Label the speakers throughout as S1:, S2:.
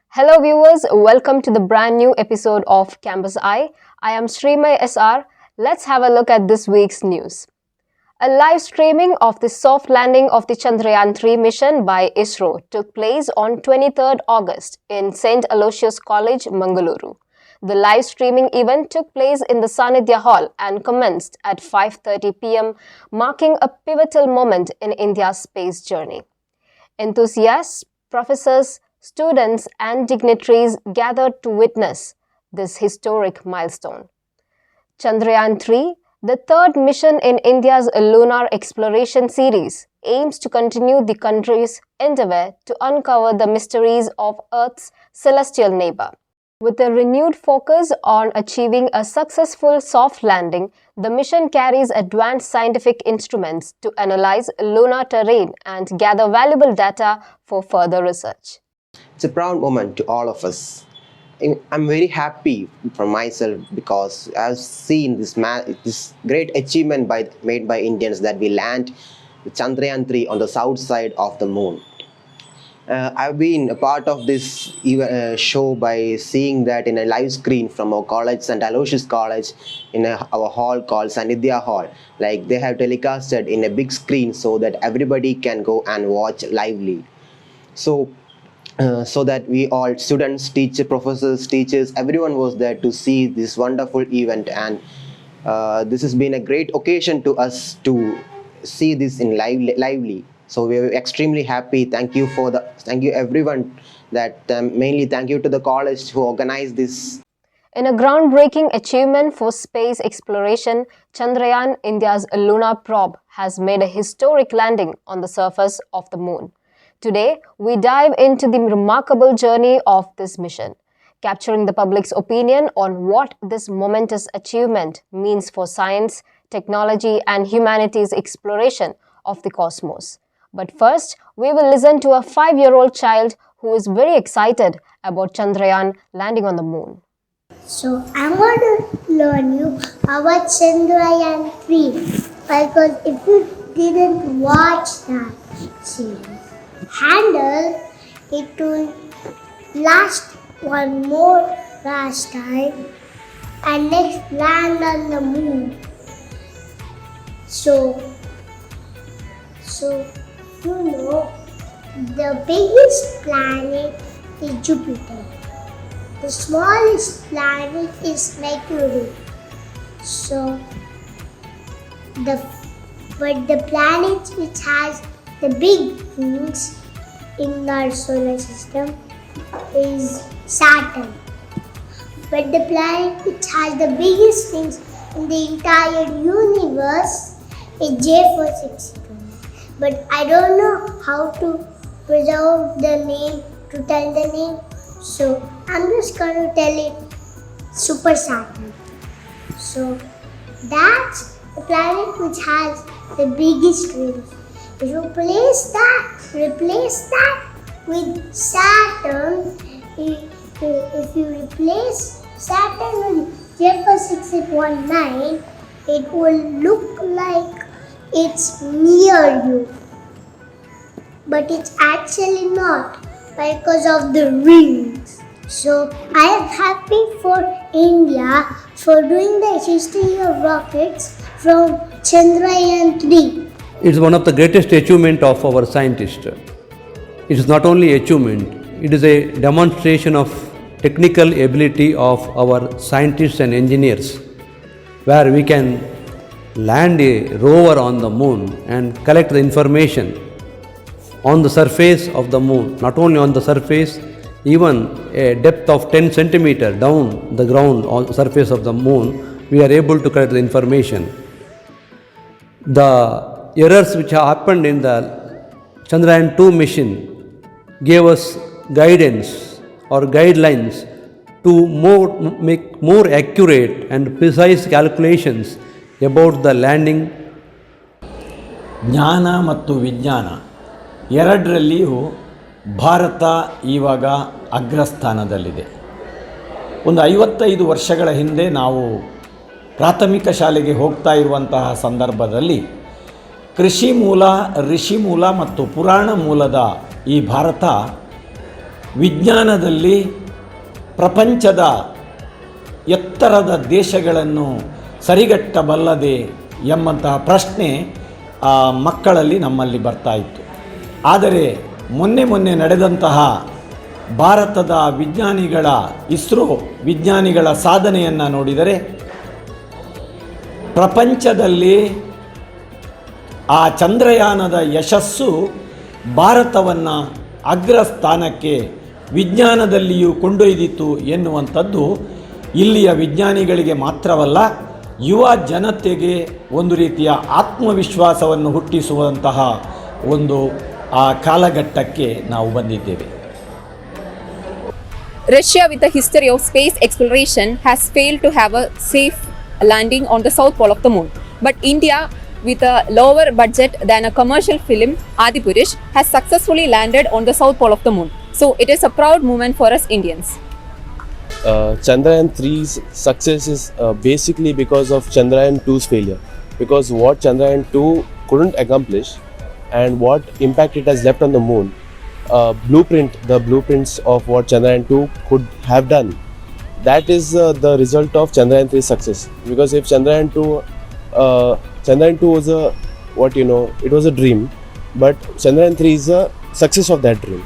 S1: Hello viewers, welcome to the brand new episode of Campus Eye. I am Sreemayi S.R. Let's have a look at this week's news. A live streaming of the soft landing of the Chandrayaan-3 mission by ISRO took place on 23rd August in St. Aloysius College, Mangaluru. The live streaming event took place in the Sanidhya Hall and commenced at 5:30 p.m., marking a pivotal moment in India's space journey. Enthusiasts, professors, students and dignitaries gathered to witness this historic milestone. Chandrayaan-3, the third mission in India's lunar exploration series, aims to continue the country's endeavor to uncover the mysteries of Earth's celestial neighbor. With a renewed focus on achieving a successful soft landing, the mission carries advanced scientific instruments to analyze lunar terrain and gather valuable data for further research.
S2: It's a proud moment to all of us. I'm very happy for myself because I've seen this great achievement made by Indians that we land Chandrayaan-3 on the south side of the moon. I've been a part of this show by seeing that in a live screen from our college, St. Aloysius College, in our hall called Sanidhya Hall. Like they have telecasted in a big screen so that everybody can go and watch lively. So that we all, students, teachers, professors, teachers, everyone was there to see this wonderful event, and this has been a great occasion to us to see this in lively. So we are extremely happy. Thank you everyone. Mainly thank you to the college who organized this.
S1: In a groundbreaking achievement for space exploration, Chandrayaan, India's lunar probe, has made a historic landing on the surface of the moon. Today, we dive into the remarkable journey of this mission, capturing the public's opinion on what this momentous achievement means for science, technology, and humanity's exploration of the cosmos. But first, we will listen to a 5-year-old child who is very excited about Chandrayaan landing on the moon.
S3: So, I'm going to learn you about Chandrayaan-3 because if you didn't watch that series, handle it will last one more last time and next land on the moon. So you know the biggest planet is Jupiter. The smallest planet is Mercury. But the planet which has the big things in our solar system is Saturn. But the planet which has the biggest things in the entire universe is J462. But I don't know how to preserve the name, to tell the name. So I'm just going to tell it Super Saturn. So that's the planet which has the biggest rings. If you replace that with Saturn, if you replace Saturn with J46819, it will look like it's near you. But it's actually not because of the rings. So I am happy for India for doing the history of rockets from Chandrayaan-3.
S4: It's one of the greatest achievements of our scientists. It is not only achievement, it is a demonstration of technical ability of our scientists and engineers, where we can land a rover on the moon and collect the information on the surface of the moon. Not only on the surface, even a depth of 10 centimeters down the ground on the surface of the moon, we are able to collect the information. The errors which happened in the Chandrayaan-2 mission gave us guidance or guidelines to make more accurate and precise calculations about the landing.
S5: ಜ್ಞಾನ ಮತ್ತು ವಿಜ್ಞಾನ ಎರಡರಲ್ಲಿಯೂ ಭಾರತ ಇವಾಗ ಅಗ್ರಸ್ಥಾನದಲ್ಲಿದೆ. ಒಂದು 55 ವರ್ಷಗಳ ಹಿಂದೆ ನಾವು ಪ್ರಾಥಮಿಕ ಶಾಲೆಗೆ ಹೋಗ್ತಾ ಇರುವಂತಹ ಸಂದರ್ಭದಲ್ಲಿ ಕೃಷಿ ಮೂಲ, ಋಷಿ ಮೂಲ ಮತ್ತು ಪುರಾಣ ಮೂಲದ ಈ ಭಾರತ ವಿಜ್ಞಾನದಲ್ಲಿ ಪ್ರಪಂಚದ ಎತ್ತರದ ದೇಶಗಳನ್ನು ಸರಿಗಟ್ಟಬಲ್ಲದೆ ಎಂಬಂತಹ ಪ್ರಶ್ನೆ ಮಕ್ಕಳಲ್ಲಿ ನಮ್ಮಲ್ಲಿ ಬರ್ತಾ ಇತ್ತು. ಆದರೆ ಮೊನ್ನೆ ನಡೆದಂತಹ ಭಾರತದ ವಿಜ್ಞಾನಿಗಳ ಇಸ್ರೋ ವಿಜ್ಞಾನಿಗಳ ಸಾಧನೆಯನ್ನು ನೋಡಿದರೆ ಪ್ರಪಂಚದಲ್ಲಿ ಆ ಚಂದ್ರಯಾನದ ಯಶಸ್ಸು ಭಾರತವನ್ನು ಅಗ್ರಸ್ಥಾನಕ್ಕೆ ವಿಜ್ಞಾನದಲ್ಲಿಯೂ ಕೊಂಡೊಯ್ದಿತ್ತು ಎನ್ನುವಂಥದ್ದು ಇಲ್ಲಿಯ ವಿಜ್ಞಾನಿಗಳಿಗೆ ಮಾತ್ರವಲ್ಲ, ಯುವ ಜನತೆಗೆ ಒಂದು ರೀತಿಯ ಆತ್ಮವಿಶ್ವಾಸವನ್ನು ಹುಟ್ಟಿಸುವಂತಹ ಒಂದು ಆ ಕಾಲಘಟ್ಟಕ್ಕೆ ನಾವು ಬಂದಿದ್ದೇವೆ.
S6: Russia, with a history of space exploration, has failed to have a safe landing on the south pole of the moon. But India, with a lower budget than a commercial film, Adipurush, has successfully landed on the south pole of the moon. So it is a proud moment for us Indians.
S7: Chandrayaan 3's success is basically because of Chandrayaan 2's failure. Because what Chandrayaan 2 couldn't accomplish and what impact it has left on the moon, the blueprints of what Chandrayaan 2 could have done, that is the result of Chandrayaan 3's success. Because if Chandrayaan 2 was it was a dream, but Chandrayaan 3 is a success of that dream.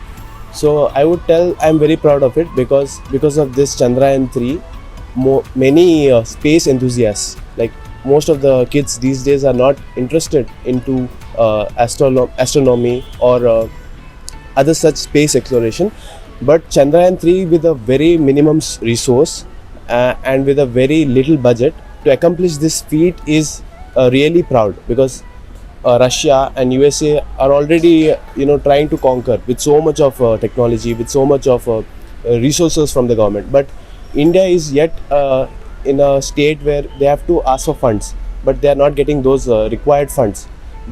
S7: So I would tell I'm very proud of it because of this Chandrayaan 3, many space enthusiasts, like most of the kids these days are not interested into astronomy or other such space exploration, but Chandrayaan 3 with a very minimum resource and with a very little budget to accomplish this feat is really proud, because Russia and USA are already trying to conquer with so much of technology, with so much of resources from the government, but India is yet in a state where they have to ask for funds, but they are not getting those required funds.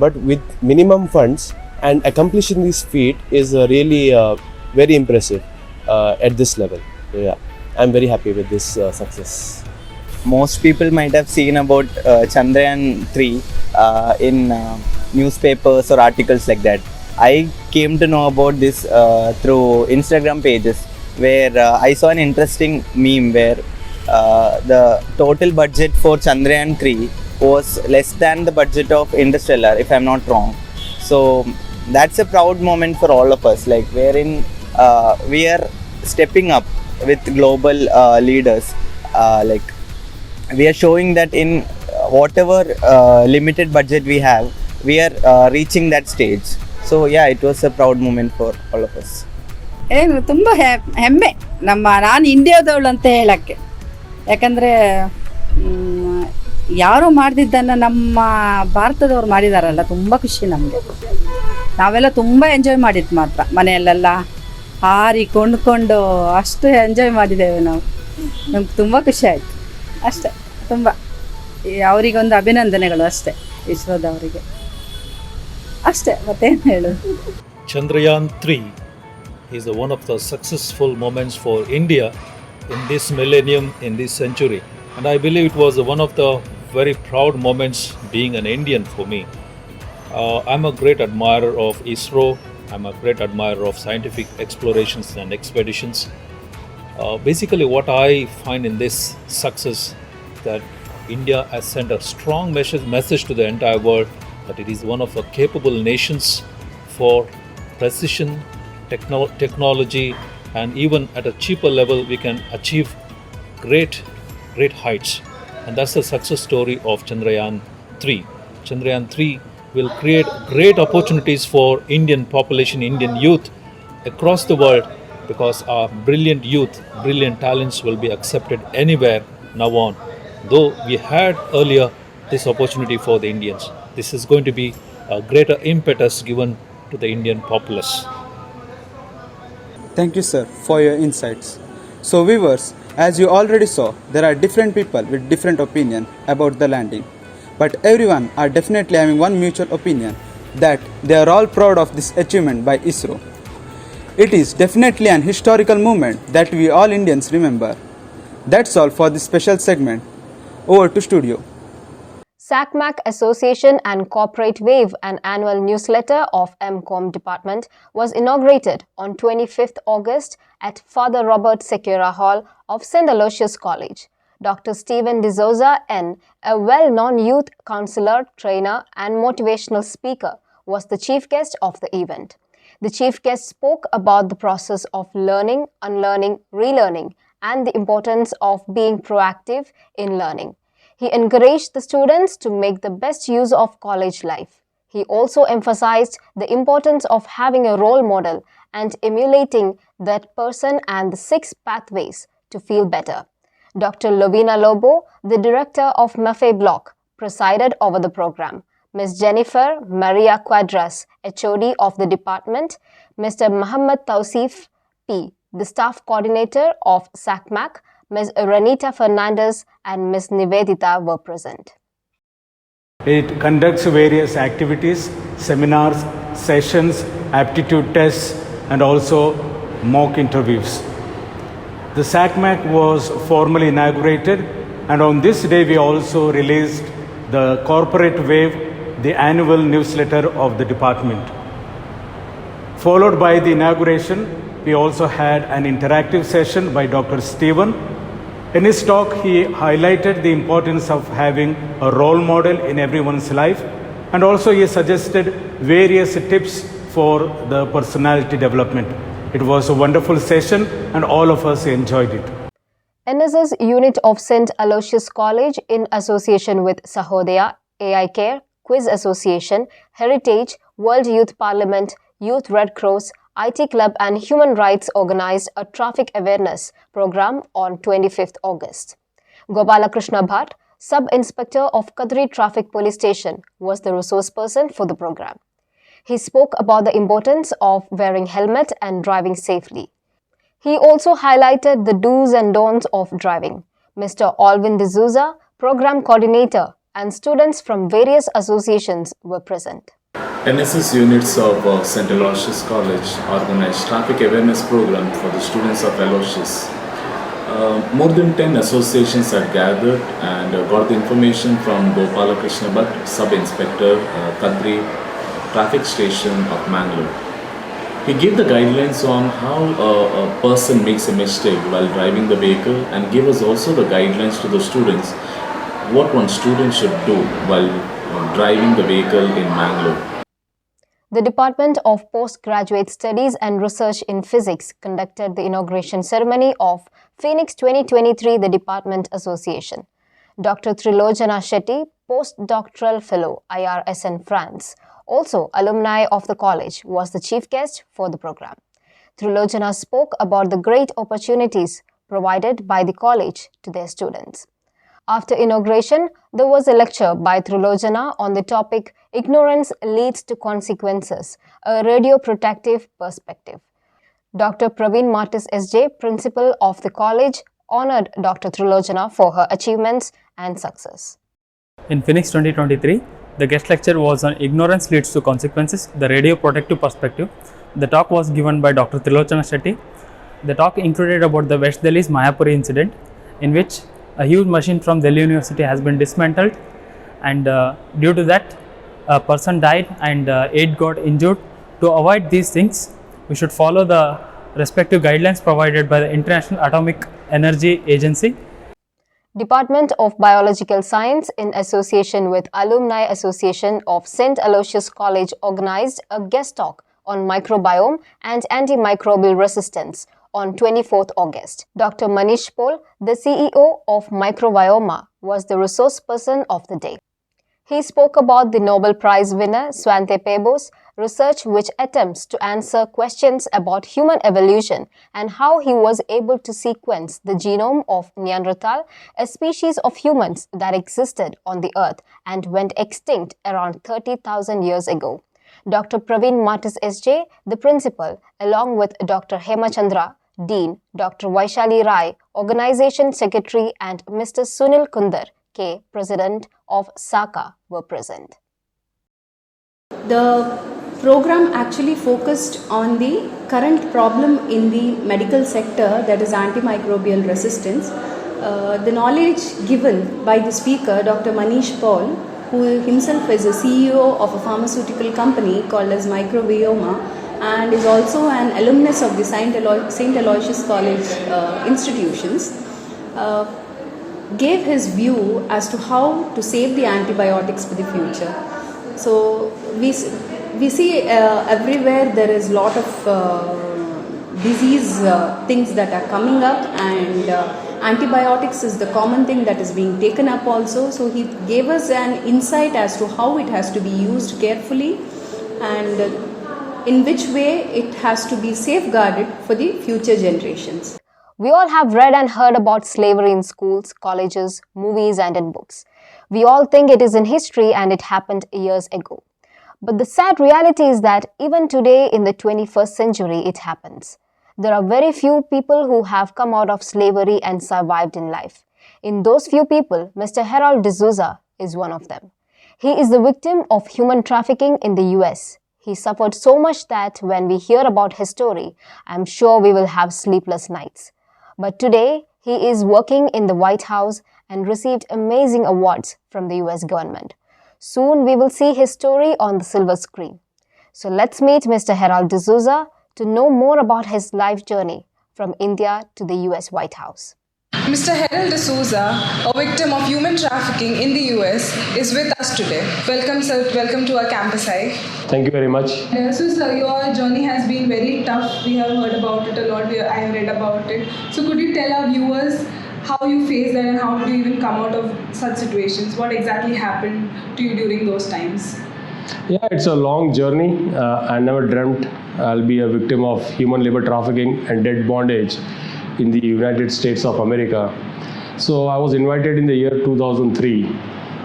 S7: But with minimum funds and accomplishing this feat is really very impressive at this level. So yeah, I'm very happy with this success.
S8: Most people might have seen about Chandrayaan 3 in newspapers or articles like that. I came to know about this through Instagram pages, where I saw an interesting meme where the total budget for Chandrayaan 3 was less than the budget of Interstellar, if I'm not wrong. So that's a proud moment for all of us, like wherein we are stepping up with global leaders, like we are showing that in whatever limited budget we have, we are reaching that stage. So yeah, it was a proud moment for all of us.
S9: ಏನು ತುಂಬ ಹೆಮ್ಮೆ ನಾನು ಇಂಡಿಯಾದವಳು ಅಂತ ಹೇಳೋಕ್ಕೆ. ಯಾಕಂದರೆ ಯಾರೋ ಮಾಡ್ದಿದ್ದನ್ನು ನಮ್ಮ ಭಾರತದವ್ರು ಮಾಡಿದಾರಲ್ಲ, ತುಂಬ ಖುಷಿ ನಮಗೆ. ನಾವೆಲ್ಲ ತುಂಬ ಎಂಜಾಯ್ ಮಾಡಿದ್ದು ಮಾತ್ರ, ಮನೆಯಲ್ಲೆಲ್ಲ ಹಾರಿ ಕೊಂಡ್ಕೊಂಡು ಅಷ್ಟು ಎಂಜಾಯ್ ಮಾಡಿದ್ದೇವೆ ನಾವು. ನಮ್ಗೆ ತುಂಬ ಖುಷಿ ಆಯಿತು ಅಷ್ಟೇ. ತುಂಬ ಅವರಿಗೊಂದು ಅಭಿನಂದನೆಗಳು ಅಷ್ಟೇ, ಇಸ್ರೋದವರಿಗೆ ಅಷ್ಟೇ, ಮತ್ತೇನು ಹೇಳೋದು.
S10: Chandrayaan 3 is one of the successful moments for India in this millennium, in this century, and I believe it was one of the very proud moments being an Indian for me. I'm a great admirer of ISRO. I'm a great admirer of scientific explorations and expeditions. Basically what I find in this success, that India has sent a strong message to the entire world that it is one of the capable nations for precision, technology, and even at a cheaper level we can achieve great heights. And that's the success story of Chandrayaan 3. Chandrayaan 3 will create great opportunities for Indian population, Indian youth across the world, because our brilliant youth, brilliant talents will be accepted anywhere now on. Though we had earlier this opportunity for the Indians, this is going to be a greater impetus given to the Indian populace.
S11: Thank you, sir, for your insights. So viewers, as you already saw, there are different people with different opinion about the landing. But everyone are definitely having one mutual opinion, that they are all proud of this achievement by ISRO. It is definitely an historical moment that we all Indians remember. That's all for this special segment. Over to studio.
S1: SACMAC Association and Corporate Wave, an annual newsletter of MCOM department, was inaugurated on 25th August at Father Robert Secura Hall of St. Aloysius College. Dr. Franclin Dsouza N, a well-known youth counselor, trainer and motivational speaker, was the chief guest of the event. The chief guest spoke about the process of learning, unlearning, relearning, and the importance of being proactive in learning. He encouraged the students to make the best use of college life. He also emphasized the importance of having a role model and emulating that person and the 6 pathways to feel better. Dr. Lovina Lobo, the director of Maffei Block, presided over the program. Ms. Jennifer Maria Quadras, HOD of the department, Mr. Muhammad Tausif P., the staff coordinator of SACMAC, Ms. Ranita Fernandez and Ms. Nivedita were present.
S5: It conducts various activities, seminars, sessions, aptitude tests, and also mock interviews. The SACMAC was formally inaugurated, and on this day we also released the Corporate Wave, the annual newsletter of the department. Followed by the inauguration, we also had an interactive session by Dr. Stephen. In his talk, he highlighted the importance of having a role model in everyone's life, and also he suggested various tips for the personality development. It was a wonderful session and all of us enjoyed it.
S1: NSS unit of St. Aloysius College in association with Sahodaya, AI Care, Quiz Association, Heritage, World Youth Parliament, Youth Red Cross, IT Club and Human Rights organized a traffic awareness program on 25th August. Gopalakrishna Bhatt, Sub-Inspector of Kadri Traffic Police Station, was the resource person for the program. He spoke about the importance of wearing helmet and driving safely. He also highlighted the do's and don'ts of driving. Mr. Alvin D'Souza, Program Coordinator, and students from various associations were present.
S12: NSS units of St. Aloysius College organized traffic awareness program for the students of Aloysius. More than 10 associations had gathered and got the information from Gopalakrishna Bhatt, Sub-Inspector, Kadri Traffic Station of Mangalore. He gave the guidelines on how a person makes a mistake while driving the vehicle and gave us also the guidelines to the students what one student should do while driving the vehicle in Mangalore.
S1: The Department of Postgraduate Studies and Research in Physics conducted the inauguration ceremony of Phoenix 2023, the Department Association. Dr. Trilojana Shetty, Postdoctoral Fellow, IRSN France, also alumni of the college, was the chief guest for the program. Trilojana spoke about the great opportunities provided by the college to their students. After inauguration, there was a lecture by Trilojana on the topic Ignorance Leads to Consequences, a radioprotective perspective. Dr. Praveen Martis S.J., principal of the college, honored Dr. Trilojana for her achievements and success.
S13: In Phoenix 2023, the guest lecture was on Ignorance Leads to Consequences, the radioprotective perspective. The talk was given by Dr. Trilojana Shetty. The talk included about the West Delhi's Mayapuri incident, in which a huge machine from Delhi University has been dismantled, and due to that, a person died and 8 got injured. To avoid these things, we should follow the respective guidelines provided by the International Atomic Energy Agency.
S1: Department of Biological Science, in association with Alumni Association of St. Aloysius College, organized a guest talk on microbiome and antimicrobial resistance on 24th August. Dr. Manish Paul, the CEO of Microbioma, was the resource person of the day. He spoke about the Nobel Prize winner Svante Pääbo's research which attempts to answer questions about human evolution and how he was able to sequence the genome of Neanderthal, a species of humans that existed on the earth and went extinct around 30,000 years ago. Dr. Praveen Martis S.J., the principal, along with Dr. Hemachandra, Dean, Dr. Vaishali Rai, Organization Secretary, and Mr. Sunil Kundar, K, President of SACA, were present.
S14: The program actually focused on the current problem in the medical sector, that is antimicrobial resistance. The knowledge given by the speaker, Dr. Manish Paul, who himself is a CEO of a pharmaceutical company called as Microbioma, and is also an alumnus of the St. Aloysius College institutions, gave his view as to how to save the antibiotics for the future. So we see everywhere there is a lot of disease things that are coming up, and antibiotics is the common thing that is being taken up also. So he gave us an insight as to how it has to be used carefully and in which way it has to be safeguarded for the future generations.
S1: We all have read and heard about slavery in schools, colleges, movies, and in books. We all think it is in history and it happened years ago. But the sad reality is that even today in the 21st century, it happens. There are very few people who have come out of slavery and survived in life. In those few people, Mr. Sreemayi Dsouza is one of them. He is the victim of human trafficking in the US. He suffered so much that when we hear about his story, I'm sure we will have sleepless nights. But today, he is working in the White House and received amazing awards from the US government. Soon, we will see his story on the silver screen. So let's meet Mr. Sreemayi Dsouza to know more about his life journey from India to the US White House.
S15: Mr. Sreemayi Dsouza, a victim of human trafficking in the US, is with us today. Welcome, sir. Welcome to our campus eye.
S16: Thank you very much.
S15: So, sir, your journey has been very tough. We have heard about it a lot. I have read about it. So, could you tell our viewers how you faced that and how did you even come out of such situations? What exactly happened to you during those times?
S16: Yeah, it's a long journey. I never dreamt I'll be a victim of human labor trafficking and debt bondage in the United States of America. So I was invited in the year 2003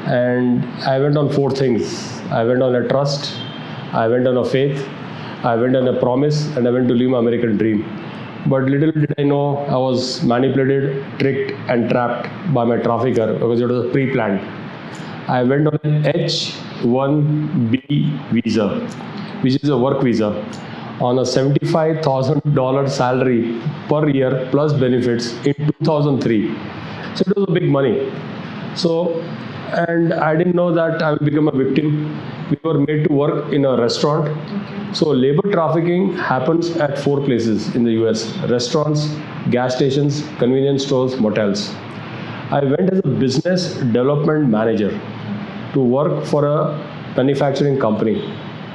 S16: and I went on 4 things. I went on a trust, I went on a faith, I went on a promise, and I went to live my American dream. But little did I know I was manipulated, tricked and trapped by my trafficker because it was pre-planned. I went on an H-1B visa, which is a work visa, on a $75,000 salary per year plus benefits in 2003. So it was a big money. So, and I didn't know that I would become a victim. We were made to work in a restaurant. So labor trafficking happens at 4 places in the US: restaurants, gas stations, convenience stores, motels. I went as a business development manager to work for a manufacturing company,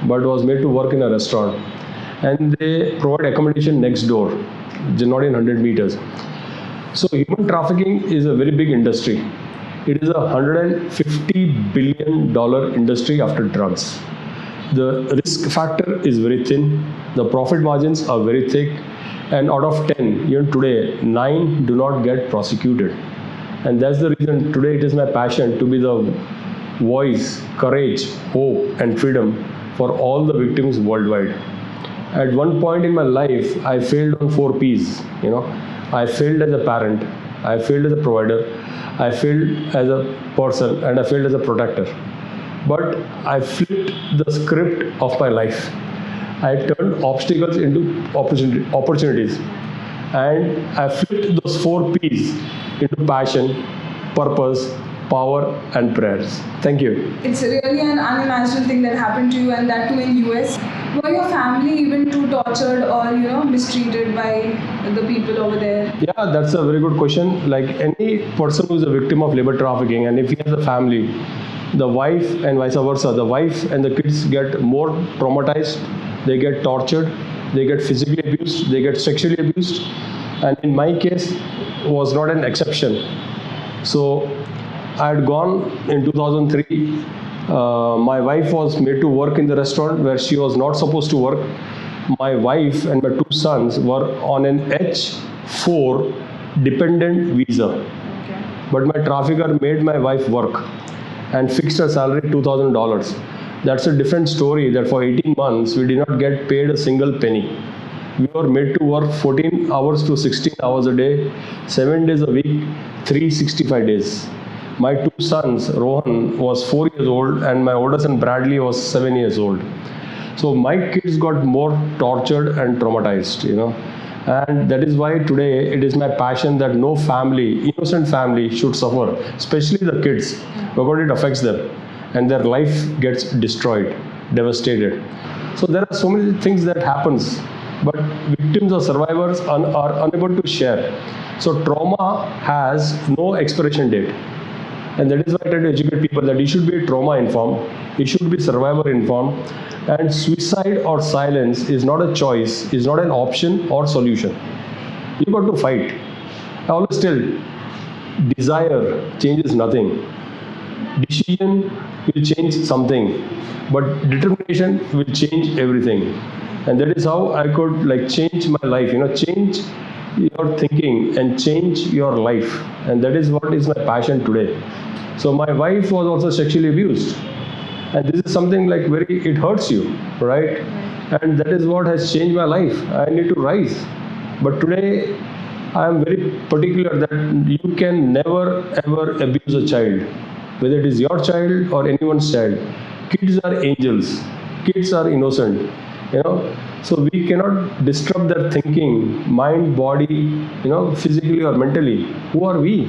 S16: but was made to work in a restaurant. And they provide accommodation next door, not in 100 meters. So human trafficking is a very big industry. It is a $150 billion industry after drugs. The risk factor is very thin. The profit margins are very thick. And out of 10, even today, 9 do not get prosecuted. And that's the reason today it is my passion to be the voice, courage, hope, and freedom for all the victims worldwide. At one point in my life, I failed on 4 P's. I failed as a parent, I failed as a provider, I failed as a person, and I failed as a protector. But I flipped the script of my life. I turned obstacles into opportunities. And I flipped those 4 P's into passion, purpose, power, and prayers. Thank you.
S15: It's really an unimaginable thing that happened to you, and that too in US. Were your family even too tortured or mistreated by the people over there?
S16: Yeah, that's a very good question. Like any person who is a victim of labor trafficking, and if he has a family, the wife and vice versa, the wife and the kids get more traumatized, they get tortured, they get physically abused, they get sexually abused, and in my case was not an exception. So I had gone in 2003. My wife was made to work in the restaurant where she was not supposed to work. My wife and my 2 sons were on an H-4 dependent visa. But my trafficker made my wife work and fixed her salary $2,000. That's a different story that for 18 months we did not get paid a single penny. We were made to work 14 hours to 16 hours a day, 7 days a week, 365 days. My 2 sons, Rohan was 4 years old and my older son Bradley was 7 years old. So my kids got more tortured and traumatized, And that is why today it is my passion that no family, innocent family, should suffer, especially the kids, because it affects them. and their life gets destroyed, devastated. So there are so many things that happens, but victims or survivors are unable to share. So trauma has no expiration date. And that is why I try to educate people that you should be trauma informed, you should be survivor informed, and suicide or silence is not a choice, is not an option or solution. You got to fight. I always tell, desire changes nothing. Decision will change something, but determination will change everything. And that is how I could change my life, change your thinking and change your life. And that is what is my passion today. So my wife was also sexually abused. And this is something it hurts you, right? And that is what has changed my life. I need to rise. But today, I am very particular that you can never ever abuse a child, whether it is your child or anyone's child. Kids are angels. Kids are innocent. So we cannot disrupt their thinking, mind, body, physically or mentally. Who are we?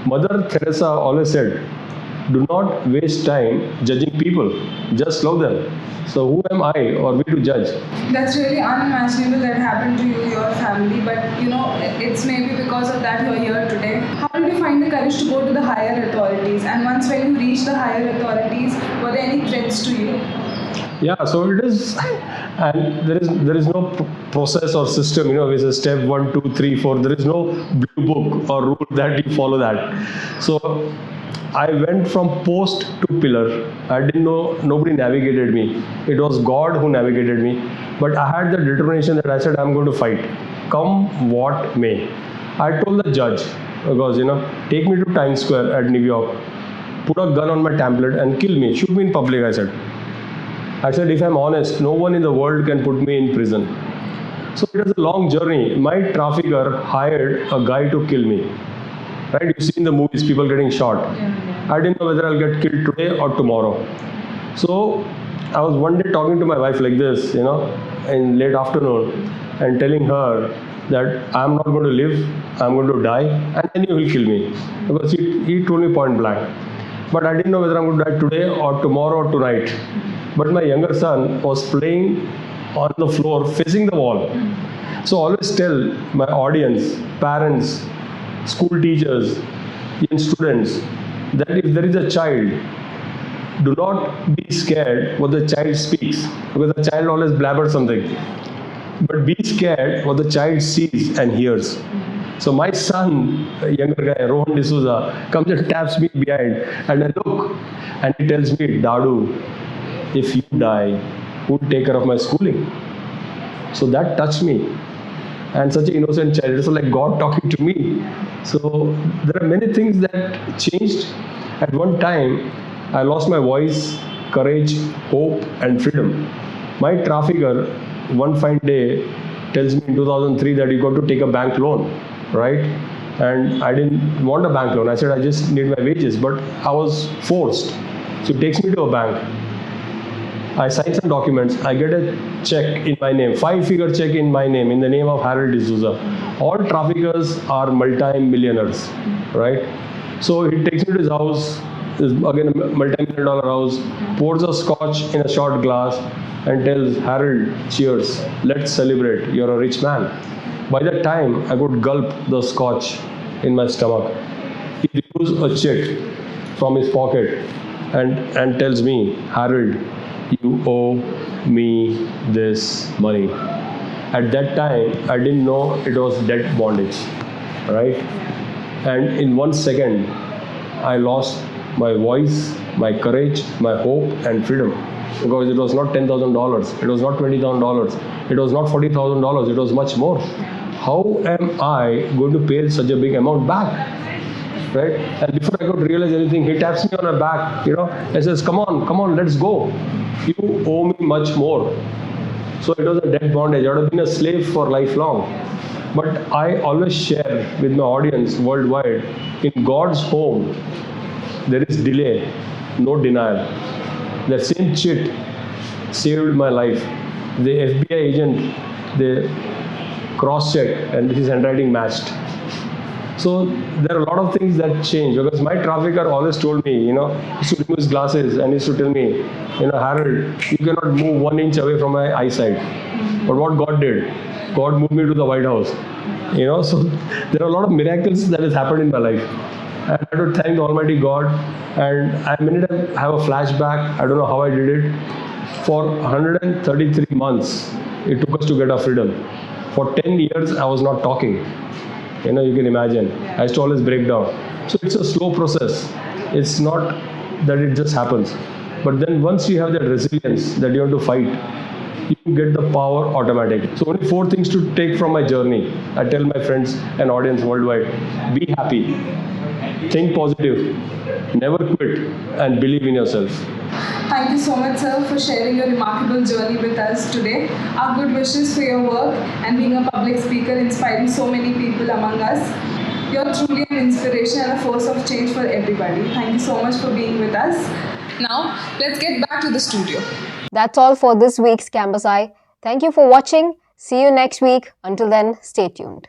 S16: Mother Teresa always said, do not waste time judging people. Just love them. So who am I or we to judge?
S15: That's really unimaginable that happened to you, your family, but it's maybe because of that you're here today. How did you find the courage to go to the higher authorities? And once when you reached the higher authorities, were there any threats to you?
S16: Yeah, so it is, and there is no process or system, which is step 1, 2, 3, 4. There is no blue book or rule that you follow that. So I went from post to pillar. I didn't know, nobody navigated me. It was God who navigated me. But I had the determination that I said, I'm going to fight, come what may. I told the judge, because, take me to Times Square at New York, put a gun on my template and kill me, shoot me in public, I said. If I'm honest, no one in the world can put me in prison. So it was a long journey. My trafficker hired a guy to kill me. Right? You see in the movies, people getting shot. I didn't know whether I'll get killed today or tomorrow. So I was one day talking to my wife like this, in late afternoon, and telling her that I'm not going to live, I'm going to die, and then you will kill me. Because he told me point blank. But I didn't know whether I'm going to die today or tomorrow or tonight. But my younger son was playing on the floor facing the wall. So I always tell my audience, parents, school teachers, young students, that if there is a child, do not be scared what the child speaks, because the child always blabbers something. But be scared what the child sees and hears. So my son, a younger guy, Rana Razlan, comes and taps me behind, and I look, and he tells me, Dadu, if you die, who will take care of my schooling? So that touched me. And such an innocent child, it's like God talking to me. So there are many things that changed. At one time, I lost my voice, courage, hope, and freedom. My trafficker, one fine day, tells me in 2003 that you got to take a bank loan, right? And I didn't want a bank loan. I said, I just need my wages, but I was forced. So he takes me to a bank. I sign some documents, I get a check in my name, 5-figure check in my name, in the name of Franclin Dsouza. All traffickers are multi-millionaires, right? So he takes me to his house, again a multi-million-dollar house, pours a scotch in a short glass and tells Harold, cheers, let's celebrate, you're a rich man. By that time, I could gulp the scotch in my stomach. He removes a check from his pocket and tells me, Harold, you owe me this money. At that time, I didn't know it was debt bondage, right? And in 1 second, I lost my voice, my courage, my hope, and freedom. Because it was not $10,000, it was not $20,000, it was not $40,000, it was much more. How am I going to pay such a big amount back? Right? And before I could realize anything, he taps me on the back, and says, come on, let's go. You owe me much more. So it was a debt bondage. I would have been a slave for lifelong. But I always share with my audience worldwide, in God's home, there is delay, no denial. The same chit saved my life. The FBI agent, they cross-checked and his handwriting matched. So there are a lot of things that change, because my trafficker always told me, he used to remove his glasses and he used to tell me, Harold, you cannot move 1 inch away from my eyesight. But what God did, God moved me to the White House. So there are a lot of miracles that has happened in my life. And I have to thank the Almighty God. And I have a flashback. I don't know how I did it. For 133 months, it took us to get our freedom. For 10 years, I was not talking. You can imagine. I used to always break down. So it's a slow process. It's not that it just happens. But then once you have that resilience that you have to fight, you get the power automatically. So only 4 things to take from my journey. I tell my friends and audience worldwide, be happy, think positive, never quit, and believe in yourself.
S15: Thank you so much, sir, for sharing your remarkable journey with us today. Our good wishes for your work and being a public speaker, inspiring so many people among us. You're truly an inspiration and a force of change for everybody. Thank you so much for being with us. Now, let's get back to the studio.
S1: That's all for this week's Campus Eye. Thank you for watching. See you next week. Until then, stay tuned.